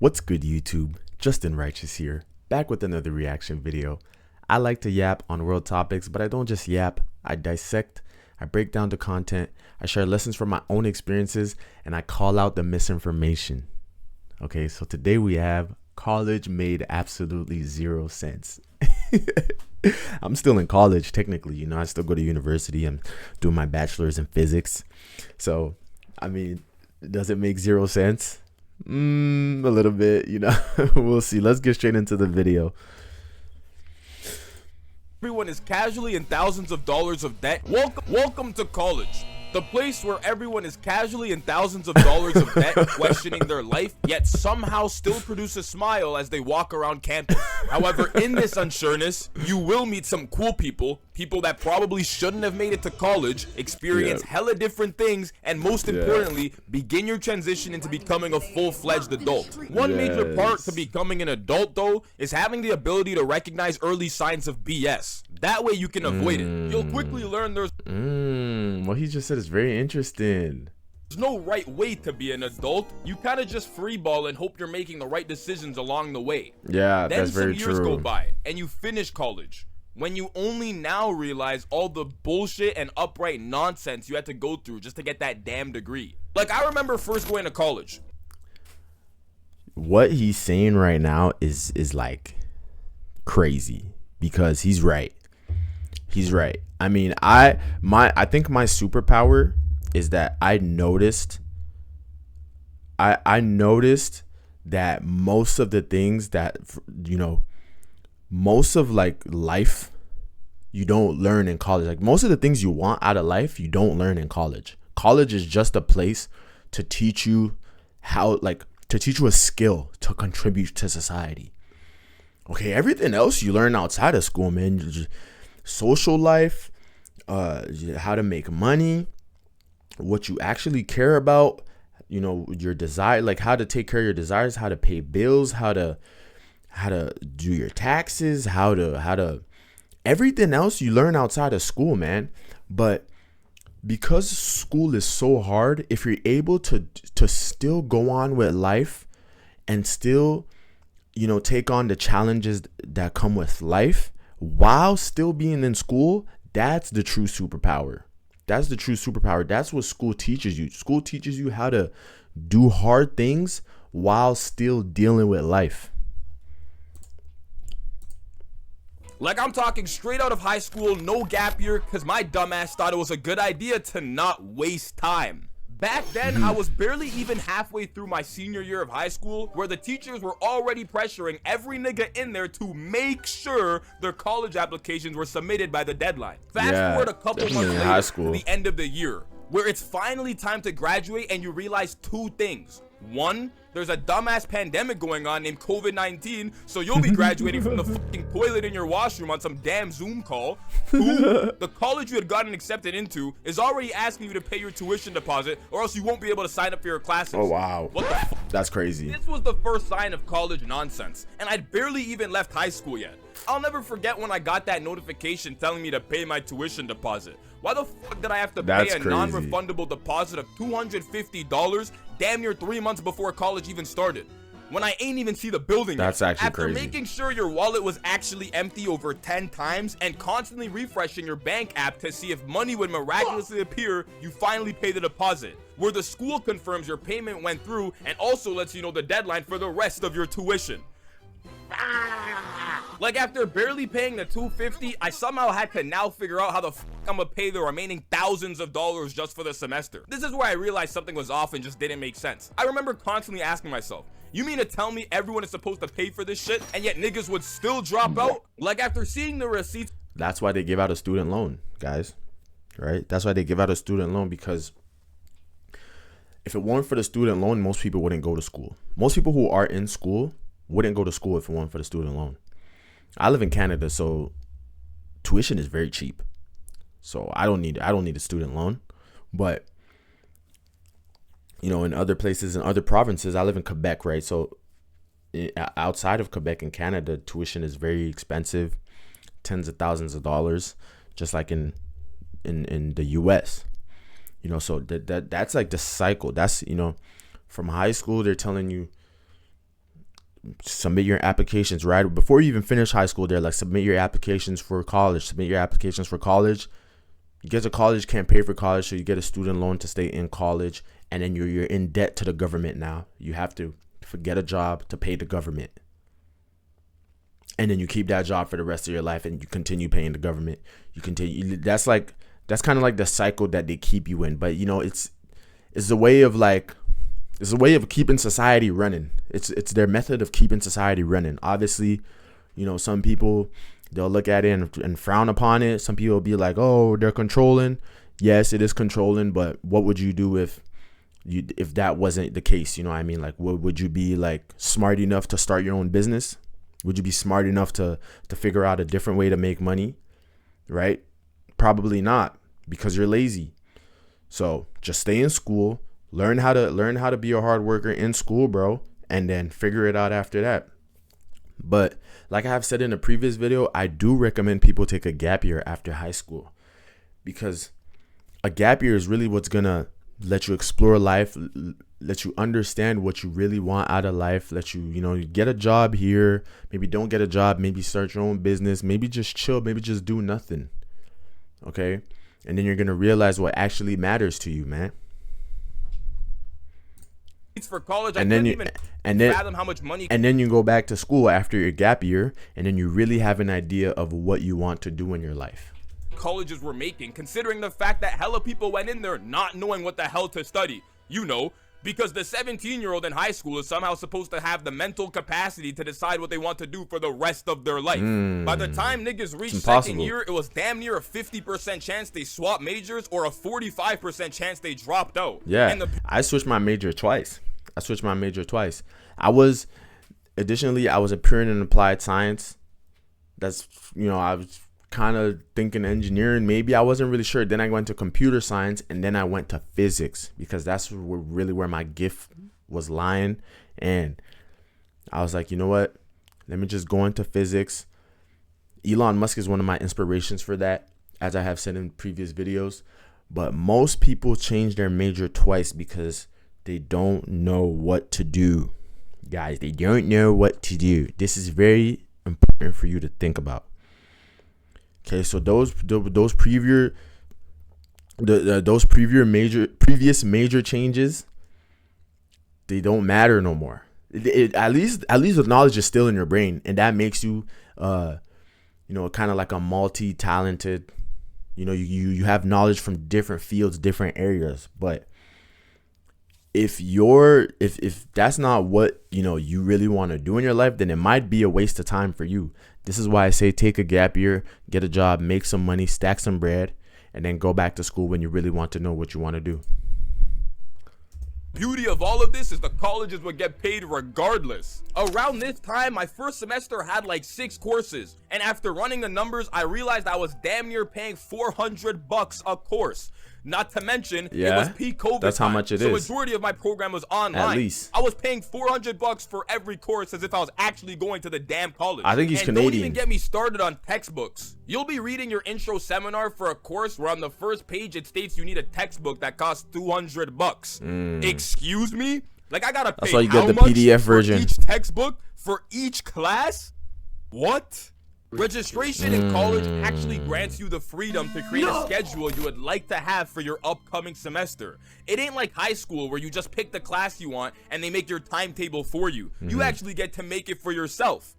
What's good, YouTube? Justin Righteous here, back with another reaction video. I like to yap on world topics, but I don't just yap. I dissect, I break down the content, I share lessons from my own experiences, and I call out the misinformation. Okay, so today we have college made absolutely zero sense. I'm still in college, technically. I still go to university. I'm doing my bachelor's in physics. So, does it make zero sense? A little bit, We'll see. Let's get straight into the video. Everyone is casually in thousands of dollars of debt. Welcome to college. The place where everyone is casually in thousands of dollars of debt, questioning their life, yet somehow still produce a smile as they walk around campus. However, in this unsureness, you will meet some cool people that probably shouldn't have made it to college, experience hella different things, and most importantly, begin your transition into becoming a full-fledged adult. One major part to becoming an adult, though, is having the ability to recognize early signs of BS. That way you can avoid it. You'll quickly learn there's What he just said is very interesting. no right way to be an adult. You kind of just freeball and hope you're making the right decisions along the way. Yeah, Then that's very some years true. go by and you finish college, when you only now realize all the bullshit and upright nonsense you had to go through just to get that damn degree. Like, I remember first going to college. What he's saying right now is like crazy, because he's right. He's right. I think my superpower is that I noticed that most of the things that most of like life you don't learn in college. Like, most of the things you want out of life you don't learn in college. College is just a place to teach you a skill to contribute to society. Okay, everything else you learn outside of school, man. Just social life, how to make money, what you actually care about, your desire, like how to take care of your desires, how to pay bills, how to do your taxes, how to everything else you learn outside of school, man. But because school is so hard, if you're able to still go on with life and still take on the challenges that come with life while still being in school, that's the true superpower. That's the true superpower. That's what school teaches you. School teaches you how to do hard things while still dealing with life. Like, I'm talking straight out of high school, no gap year, because my dumbass thought it was a good idea to not waste time. Back then, I was barely even halfway through my senior year of high school, where the teachers were already pressuring every nigga in there to make sure their college applications were submitted by the deadline. Fast forward a couple months later to the end of the year, where it's finally time to graduate and you realize two things. One, there's a dumbass pandemic going on named COVID-19, so you'll be graduating from the fucking toilet in your washroom on some damn Zoom call. Two, the college you had gotten accepted into is already asking you to pay your tuition deposit, or else you won't be able to sign up for your classes. Oh, wow. What the fuck? That's crazy. This was the first sign of college nonsense, and I'd barely even left high school yet. I'll never forget when I got that notification telling me to pay my tuition deposit. Why the fuck did I have to pay a non-refundable deposit of $250 damn near 3 months before college even started, when I ain't even see the building yet? That's actually After crazy. making sure your wallet was actually empty over 10 times and constantly refreshing your bank app to see if money would miraculously appear, you finally pay the deposit, where the school confirms your payment went through and also lets you know the deadline for the rest of your tuition. Like, after barely paying the $250, I somehow had to now figure out how the fuck I'm gonna pay the remaining thousands of dollars just for the semester. This is where I realized something was off and just didn't make sense. I remember constantly asking myself, you mean to tell me everyone is supposed to pay for this shit and yet niggas would still drop out? Like, after seeing the receipts. That's why they give out a student loan, guys. Right? That's why they give out a student loan, because if it weren't for the student loan, most people wouldn't go to school. Most people who are in school wouldn't go to school if it weren't for the student loan. I live in Canada, so tuition is very cheap. So I don't need a student loan. But in other places, in other provinces, I live in Quebec, right? So outside of Quebec in Canada, tuition is very expensive, tens of thousands of dollars, just like in the US. So that's like the cycle. That's from high school, they're telling you submit your applications right before you even finish high school. They're like, submit your applications for college. Submit your applications for college. You get to college, can't pay for college, so you get a student loan to stay in college, and then you're in debt to the government now. You have to get a job to pay the government. And then you keep that job for the rest of your life, and you continue paying the government. You continue. That's kind of like the cycle that they keep you in. But you know, it's a way of keeping society running. It's their method of keeping society running. Obviously, you know, some people, they'll look at it and frown upon it. Some people will be like, oh, they're controlling. Yes, it is controlling, but what would you do if that wasn't the case? You know what I mean? Like, would you be like smart enough to start your own business? Would you be smart enough to figure out a different way to make money? Right? Probably not, because you're lazy. So just stay in school, learn how to be a hard worker in school, bro, and then figure it out after that. But like I have said in a previous video, I do recommend people take a gap year after high school, because a gap year is really what's gonna let you explore life, let you understand what you really want out of life, let you, you know, get a job here, maybe don't get a job, maybe start your own business, maybe just chill, maybe just do nothing. Okay? And then you're gonna realize what actually matters to you, man. For college, I couldn't even fathom how much money. And then you go back to school after your gap year, and then you really have an idea of what you want to do in your life. Colleges were making, considering the fact that hella people went in there not knowing what the hell to study. You know, because the 17-year-old in high school is somehow supposed to have the mental capacity to decide what they want to do for the rest of their life. By the time niggas reached second year, it was damn near a 50% chance they swapped majors or a 45% chance they dropped out. Yeah, and I switched my major twice. I was appearing in applied science. That's, you know, I was kind of thinking engineering. Maybe I wasn't really sure. Then I went to computer science, and then I went to physics, because that's where my gift was lying. And I was like, you know what? Let me just go into physics. Elon Musk is one of my inspirations for that, as I have said in previous videos. But most people change their major twice because they don't know what to do. Guys, they don't know what to do. This is very important for you to think about. Okay, so those previous major changes, they don't matter no more. At least the knowledge is still in your brain, and that makes you you know, kind of like a multi-talented, you know, you have knowledge from different fields, different areas. But if that's not what, you know, you really want to do in your life, then it might be a waste of time for you. This is why I say take a gap year, get a job, make some money, stack some bread, and then go back to school when you really want to know what you want to do. Beauty of all of this is the colleges would get paid regardless. Around this time, my first semester had like 6 courses, and after running the numbers, I realized I was damn near paying $400 a course. Not to mention, it was peak COVID. That's how much it is. So majority of my program was online. At least I was paying $400 for every course, as if I was actually going to the damn college. I think he's Canadian. Don't even get me started on textbooks. You'll be reading your intro seminar for a course where on the first page it states you need a textbook that costs $200. Excuse me? Like, I gotta pay that's why you get the much PDF version for each textbook for each class? What? Registration in college actually grants you the freedom to create a schedule you would like to have for your upcoming semester. It ain't like high school where you just pick the class you want and they make your timetable for you. You actually get to make it for yourself,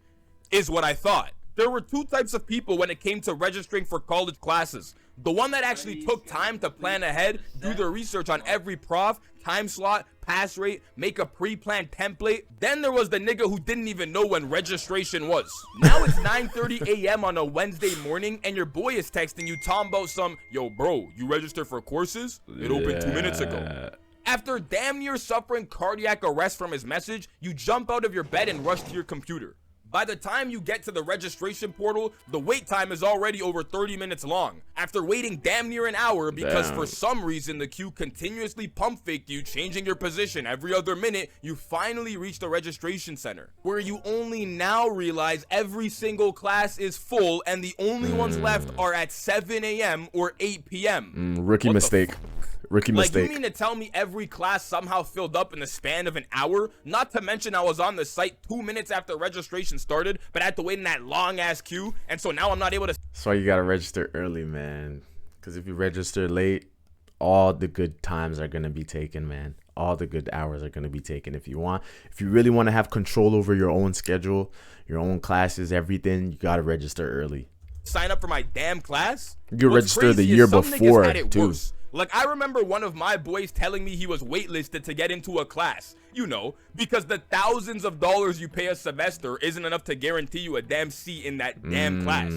is what I thought. There were 2 types of people when it came to registering for college classes. The one that actually took time to plan ahead, do their research on every prof, time slot, pass rate, make a pre-planned template. Then there was the nigga who didn't even know when registration was. Now it's 9:30 a.m. on a Wednesday morning, and your boy is texting you talking about some, yo bro, you registered for courses? It opened 2 minutes ago. After damn near suffering cardiac arrest from his message, you jump out of your bed and rush to your computer. By the time you get to the registration portal, the wait time is already over 30 minutes long. After waiting damn near an hour because for some reason the queue continuously pump faked you, changing your position every other minute, you finally reach the registration center, where you only now realize every single class is full and the only ones left are at 7 a.m. or 8 p.m. Rookie mistake. Rookie Like, mistake. you mean to tell me every class somehow filled up in the span of an hour? Not to mention I was on the site 2 minutes after registration started, but I had to wait in that long-ass queue, and so now I'm not able to... That's why you gotta register early, man. Because if you register late, all the good times are gonna be taken, man. All the good hours are gonna be taken. If you really want to have control over your own schedule, your own classes, everything, you gotta register early. sign up for my damn class? You What's register the crazy is year some niggas before, had it too. worse. Like, I remember one of my boys telling me he was waitlisted to get into a class. You know, because the thousands of dollars you pay a semester isn't enough to guarantee you a damn seat in that damn class.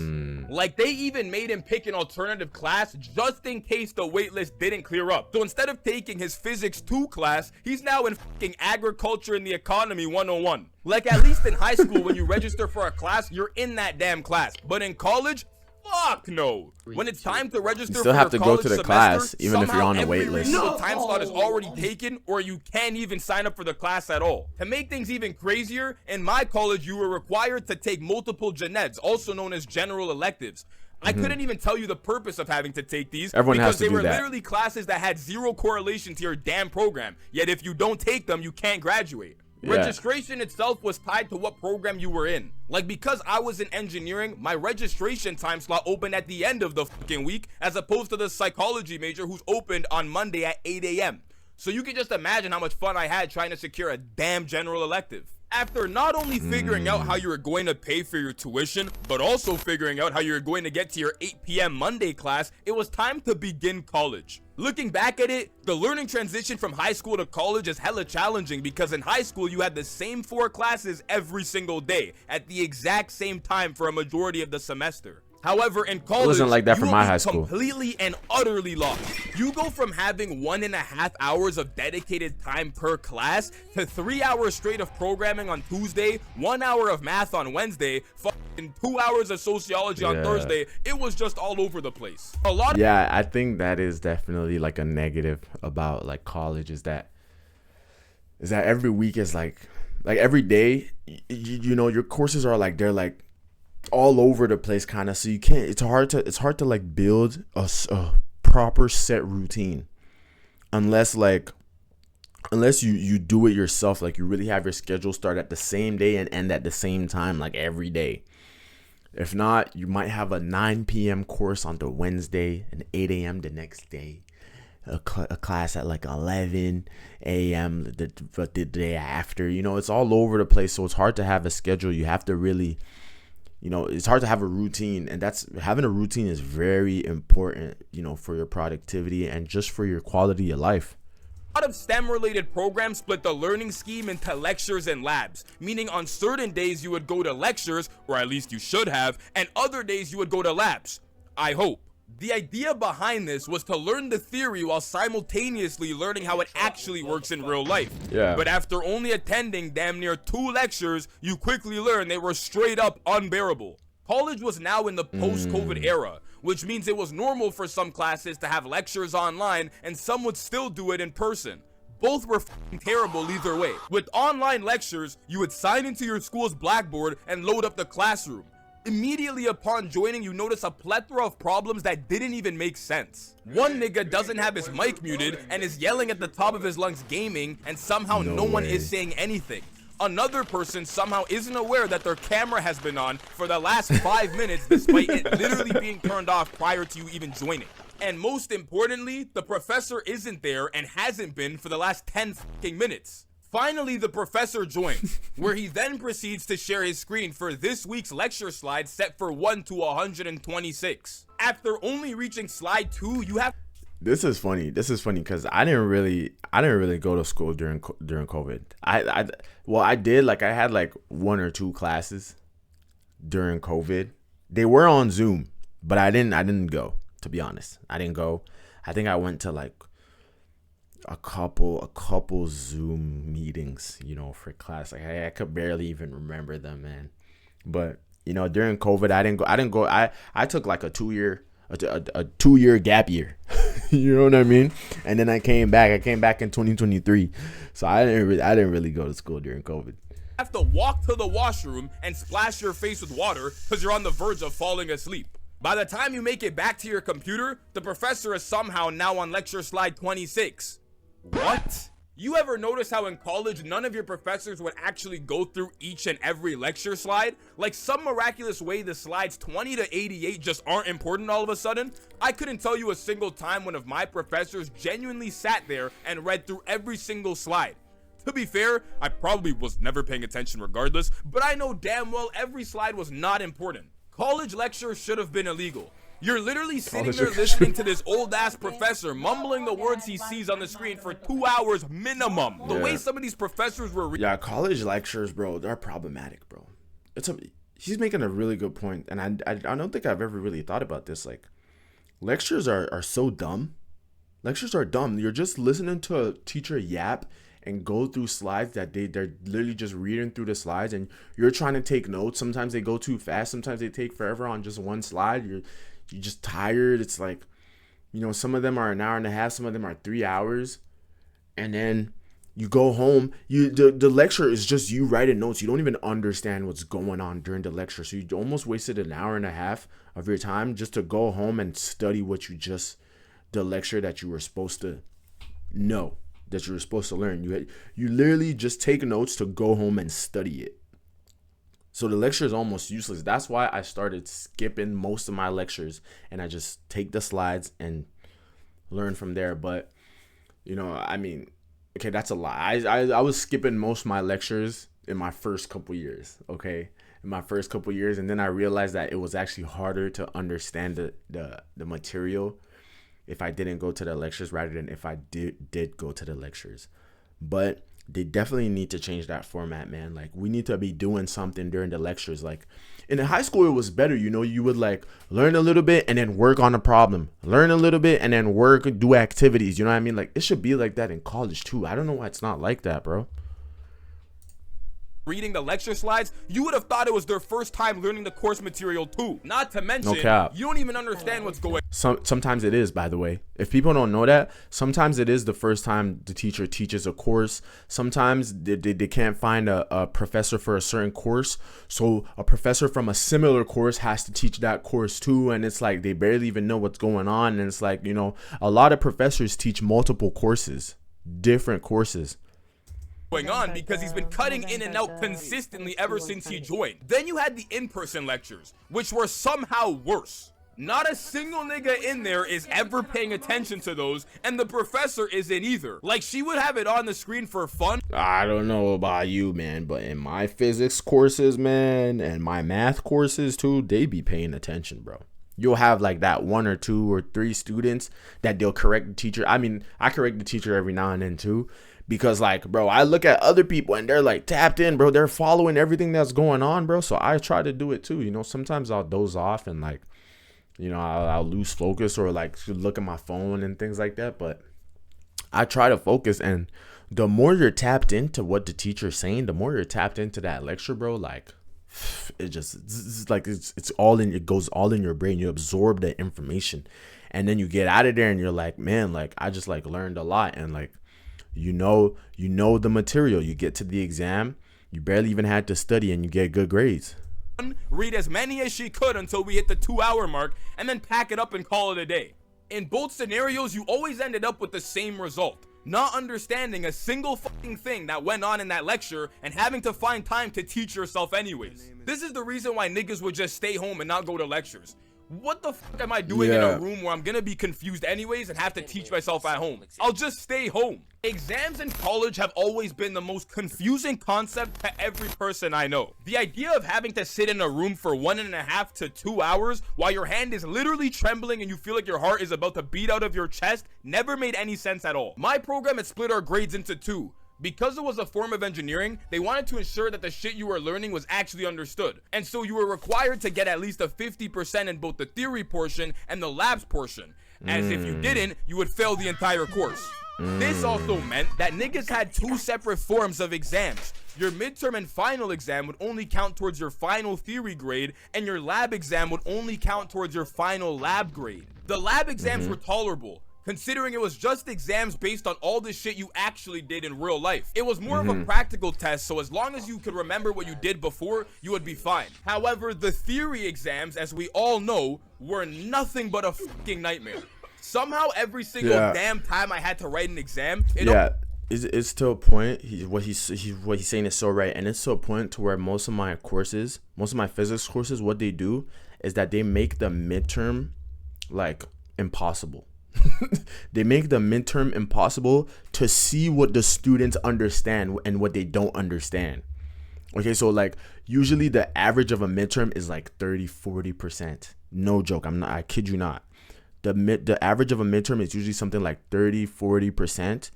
Like, they even made him pick an alternative class just in case the waitlist didn't clear up. So instead of taking his Physics 2 class, he's now in fucking Agriculture and the Economy 101. Like, at least in high school, when you register for a class, you're in that damn class. But in college, fuck no. When it's time to register You still for have your to go college to the semester, class, even if you're somehow on a wait every list. single time slot is already taken, or you can't even sign up for the class at all. To make things even crazier, in my college, you were required to take multiple gen eds, also known as general electives. I couldn't even tell you the purpose of having to take these Everyone has because to they do were that. literally classes that had zero correlation to your damn program. Yet if you don't take them, you can't graduate. Yeah. Registration itself was tied to what program you were in. Like, because I was in engineering, my registration time slot opened at the end of the fucking week, as opposed to the psychology major who's opened on Monday at 8 a.m. So you can just imagine how much fun I had trying to secure a damn general elective. After not only figuring out how you were going to pay for your tuition, but also figuring out how you were going to get to your 8 p.m. Monday class, it was time to begin college. Looking back at it, the learning transition from high school to college is hella challenging because in high school you had the same 4 classes every single day at the exact same time for a majority of the semester. However, in college, wasn't like that you for will my be high school. completely and utterly lost. You go from having 1.5 hours of dedicated time per class to 3 hours straight of programming on Tuesday, 1 hour of math on Wednesday, fucking 2 hours of sociology on Yeah. Thursday. It was just all over the place. A lot of Yeah, I think that is definitely like a negative about like college is that every week is like every day, you know, your courses are like, they're like all over the place kind of, so you can't, it's hard to like build a proper set routine unless you do it yourself. Like, you really have your schedule start at the same day and end at the same time, like every day. If not, you might have a 9 p.m. course on the Wednesday and 8 a.m. the next day, a class at like 11 a.m. the day after. You know, it's all over the place, so it's hard to have a schedule. You have to really, you know, it's hard to have a routine, and having a routine is very important, you know, for your productivity and just for your quality of life. A lot of STEM-related programs split the learning scheme into lectures and labs, meaning on certain days you would go to lectures, or at least you should have, and other days you would go to labs. I hope. The idea behind this was to learn the theory while simultaneously learning how it actually works in real life. Yeah. But after only attending damn near 2 lectures, you quickly learn they were straight up unbearable. College was now in the post-COVID era, which means it was normal for some classes to have lectures online and some would still do it in person. Both were f***ing terrible either way. With online lectures, you would sign into your school's Blackboard and load up the classroom. Immediately upon joining, you notice a plethora of problems that didn't even make sense. One nigga doesn't have his mic muted and is yelling at the top of his lungs gaming, and somehow no one way. is saying anything. Another person somehow isn't aware that their camera has been on for the last 5 minutes despite it literally being turned off prior to you even joining. And most importantly, the professor isn't there and hasn't been for the last 10 fucking minutes. Finally, the professor joins, where he then proceeds to share his screen for this week's lecture slide set for 1 to 126. After only reaching slide 2, you have... This is funny because I didn't really go to school during COVID. I did, like, I had like 1 or 2 classes during COVID. They were on Zoom, but I didn't go, to be honest. I didn't go. I think I went to like a couple Zoom meetings, you know, for class. Like, I could barely even remember them, man. But, you know, during COVID, I didn't go. I took like a 2-year gap year. You know what I mean? And then I came back in 2023. So I didn't really go to school during COVID. Have to walk to the washroom and splash your face with water because you're on the verge of falling asleep. By the time you make it back to your computer, the professor is somehow now on lecture slide 26. What? You ever notice how in college none of your professors would actually go through each and every lecture slide? Like some miraculous way the slides 20 to 88 just aren't important all of a sudden? I couldn't tell you a single time one of my professors genuinely sat there and read through every single slide. To be fair, I probably was never paying attention regardless, but I know damn well every slide was not important. College lectures should have been illegal. You're literally sitting there listening to this old ass professor mumbling the words he sees on the screen for 2 hours minimum. The way some of these professors were college lectures, bro, they're problematic, bro. He's making a really good point, and I don't think I've ever really thought about this. Like, lectures are so dumb. Lectures are dumb. You're just listening to a teacher yap and go through slides that they're literally just reading through the slides, and you're trying to take notes. Sometimes they go too fast. Sometimes they take forever on just one slide. You're just tired. It's like, you know, some of them are an hour and a half. Some of them are 3 hours. And then you go home. The lecture is just you writing notes. You don't even understand what's going on during the lecture. So you almost wasted an hour and a half of your time just to go home and study the lecture that you were supposed to know, that you were supposed to learn. You literally just take notes to go home and study it. So the lecture is almost useless. That's why I started skipping most of my lectures, and I just take the slides and learn from there. But, you know, I mean, okay, that's a lie. I was skipping most of my lectures in my first couple years, okay? In my first couple years, and then I realized that it was actually harder to understand the material if I didn't go to the lectures rather than if I did go to the lectures. But they definitely need to change that format, man. Like, we need to be doing something during the lectures. Like, in high school, it was better. You know, you would like learn a little bit and then work on a problem, learn a little bit and then do activities. You know what I mean? Like, it should be like that in college too. I don't know why it's not like that, bro. Reading the lecture slides, you would have thought it was their first time learning the course material too. Not to mention, you don't even understand what's going on. Sometimes it is, by the way. If people don't know that, sometimes it is the first time the teacher teaches a course. Sometimes they can't find a professor for a certain course. So a professor from a similar course has to teach that course too. And it's like they barely even know what's going on. And it's like, you know, a lot of professors teach multiple courses, different courses. Going on because he's been cutting in and out consistently ever since he joined. Then you had the in-person lectures, which were somehow worse. Not a single nigga in there is ever paying attention to those, and the professor isn't either. Like, she would have it on the screen for fun. I don't know about you, man, but in my physics courses, man, and my math courses too, they be paying attention, bro. You'll have like that 1 or 2 or 3 students that they'll correct the teacher. I mean, I correct the teacher every now and then too. Because, like, bro, I look at other people and they're, like, tapped in, bro. They're following everything that's going on, bro. So I try to do it, too. You know, sometimes I'll doze off and, like, you know, I'll lose focus or, like, look at my phone and things like that. But I try to focus. And the more you're tapped into what the teacher's saying, the more you're tapped into that lecture, bro, like, it's all in, it goes all in your brain. You absorb the information. And then you get out of there and you're like, man, like, I just, like, learned a lot. And, like, you know the material. You get to the exam, you barely even had to study, and you get good grades. Read as many as she could until we hit the 2-hour mark, and then pack it up and call it a day. In both scenarios, you always ended up with the same result. Not understanding a single fucking thing that went on in that lecture and having to find time to teach yourself anyways. This is the reason why niggas would just stay home and not go to lectures. What the fuck am I doing in a room where I'm gonna be confused anyways and have to teach myself at home? I'll just stay home. Exams in college have always been the most confusing concept to every person I know. The idea of having to sit in a room for 1.5 to 2 hours while your hand is literally trembling and you feel like your heart is about to beat out of your chest never made any sense at all. My program had split our grades into 2. Because it was a form of engineering, they wanted to ensure that the shit you were learning was actually understood. And so you were required to get at least a 50% in both the theory portion and the labs portion. As if you didn't, you would fail the entire course. This also meant that niggas had 2 separate forms of exams. Your midterm and final exam would only count towards your final theory grade, and your lab exam would only count towards your final lab grade. The lab exams were tolerable. considering it was just exams based on all the shit you actually did in real life. It was more of a practical test, so as long as you could remember what you did before, you would be fine. However, the theory exams, as we all know, were nothing but a fucking nightmare. Somehow, every single damn time I had to write an exam, it's to a point. What he's saying is so right, and it's to a point to where most of my physics courses, what they do is that they make the midterm like impossible. They make the midterm impossible to see what the students understand and what they don't understand. Okay, so like usually the average of a midterm is like 30-40%. No joke, I kid you not. The average of a midterm is usually something like 30-40%.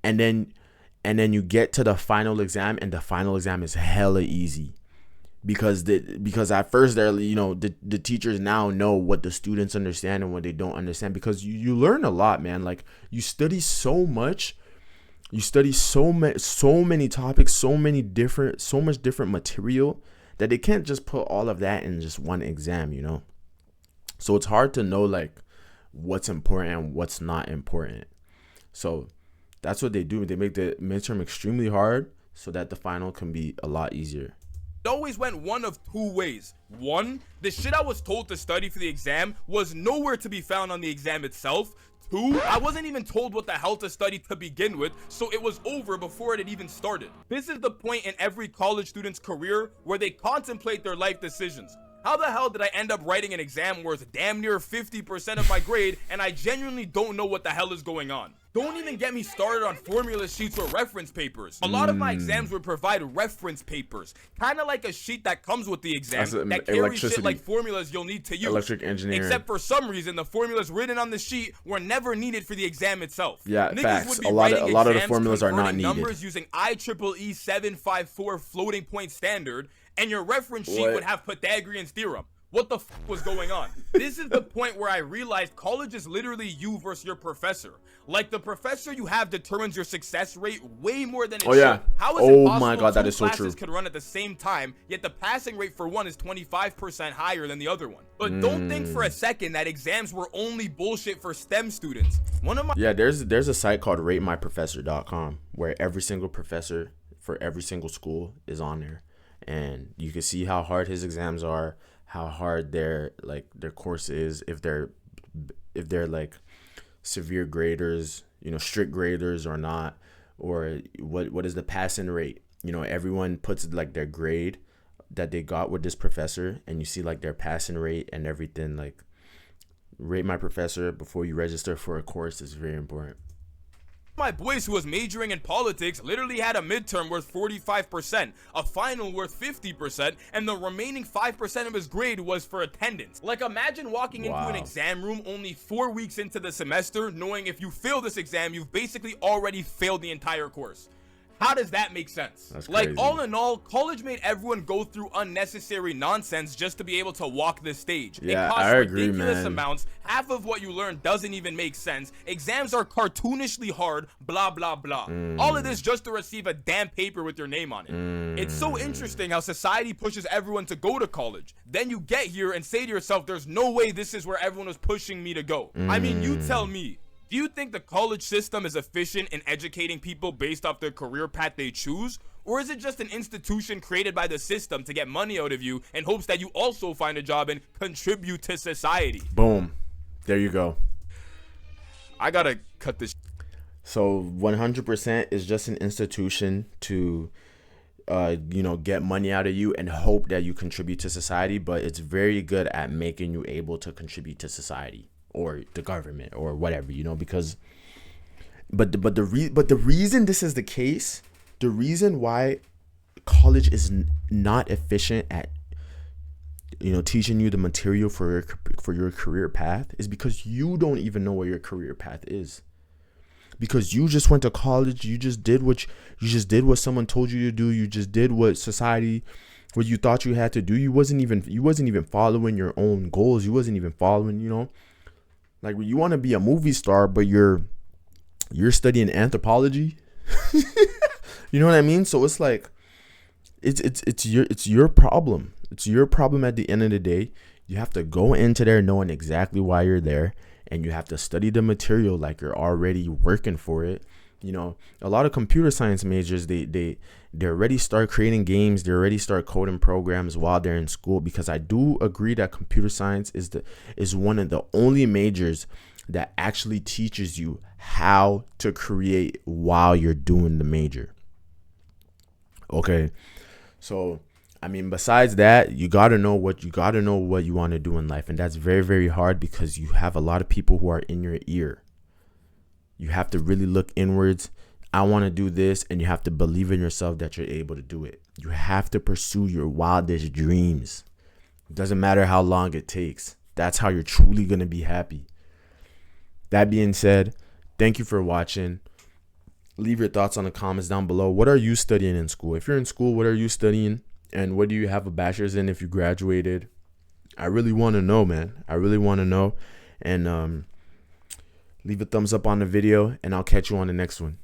And then you get to the final exam, and the final exam is hella easy. Because at first they're, you know, the teachers now know what the students understand and what they don't understand, because you learn a lot, man. Like you study so much, so many topics, so much different material, that they can't just put all of that in just one exam, you know. So it's hard to know like what's important and what's not important. So that's what they do. They make the midterm extremely hard so that the final can be a lot easier. It always went one of two ways. One, the shit I was told to study for the exam was nowhere to be found on the exam itself. Two, I wasn't even told what the hell to study to begin with, so it was over before it had even started. This is the point in every college student's career where they contemplate their life decisions. How the hell did I end up writing an exam worth damn near 50% of my grade, and I genuinely don't know what the hell is going on? Don't even get me started on formula sheets or reference papers. A lot of my exams would provide reference papers, kind of like a sheet that comes with the exam that carries shit like formulas you'll need to use. Electric engineering. Except for some reason, the formulas written on the sheet were never needed for the exam itself. Yeah, facts. A lot of the formulas are not needed. Numbers using IEEE 754 floating point standard, and your reference sheet would have Pythagorean's theorem. What the fuck was going on? This is the point where I realized college is literally you versus your professor. Like, the professor you have determines your success rate way more than it should. How is it possible my God, that is so true. Classes could run at the same time, yet the passing rate for one is 25% higher than the other one? But don't think for a second that exams were only bullshit for STEM students. There's a site called ratemyprofessor.com where every single professor for every single school is on there, and you can see how hard his exams are, how hard their course is, if they're like severe graders, you know, strict graders or not, or what is the passing rate. You know, everyone puts like their grade that they got with this professor, and you see like their passing rate and everything. Like, rate my professor before you register for a course is very important. My boys who was majoring in politics literally had a midterm worth 45%, a final worth 50%, and the remaining 5% of his grade was for attendance. Like, imagine walking into an exam room only 4 weeks into the semester, knowing if you fail this exam, you've basically already failed the entire course. How does that make sense? That's like, crazy. all in all, college made everyone go through unnecessary nonsense just to be able to walk this stage. Yeah, it costs I agree, ridiculous man. amounts. Half of what you learn doesn't even make sense. Exams are cartoonishly hard, blah, blah, blah. All of this just to receive a damn paper with your name on it. It's so interesting how society pushes everyone to go to college. Then you get here and say to yourself, there's no way this is where everyone was pushing me to go. I mean, you tell me. Do you think the college system is efficient in educating people based off the career path they choose? Or is it just an institution created by the system to get money out of you in hopes that you also find a job and contribute to society? Boom. There you go. I gotta cut this. So 100% is just an institution to, get money out of you and hope that you contribute to society. But it's very good at making you able to contribute to society or the government or whatever, because the reason this is the case, the reason why college is not efficient at teaching you the material for your career path is because you don't even know what your career path is, because you just went to college, you just did what someone told you to do, you just did what you thought you had to do. You wasn't even following your own goals. You wasn't even following, like, you want to be a movie star, but you're studying anthropology. You know what I mean? So it's like, it's your problem. It's your problem at the end of the day. You have to go into there knowing exactly why you're there, and you have to study the material like you're already working for it. You know, a lot of computer science majors, they already start creating games, they already start coding programs while they're in school, because I do agree that computer science is one of the only majors that actually teaches you how to create while you're doing the major. Okay. So, I mean, besides that, you got to know what you want to do in life, and that's very, very hard because you have a lot of people who are in your ear. You have to really look inwards. I want to do this, and you have to believe in yourself that you're able to do it. You have to pursue your wildest dreams. It doesn't matter how long it takes. That's how you're truly going to be happy. That being said, thank you for watching. Leave your thoughts on the comments down below. What are you studying in school? If you're in school, what are you studying? And what do you have a bachelor's in if you graduated? I really want to know, man. I really want to know. And leave a thumbs up on the video, and I'll catch you on the next one.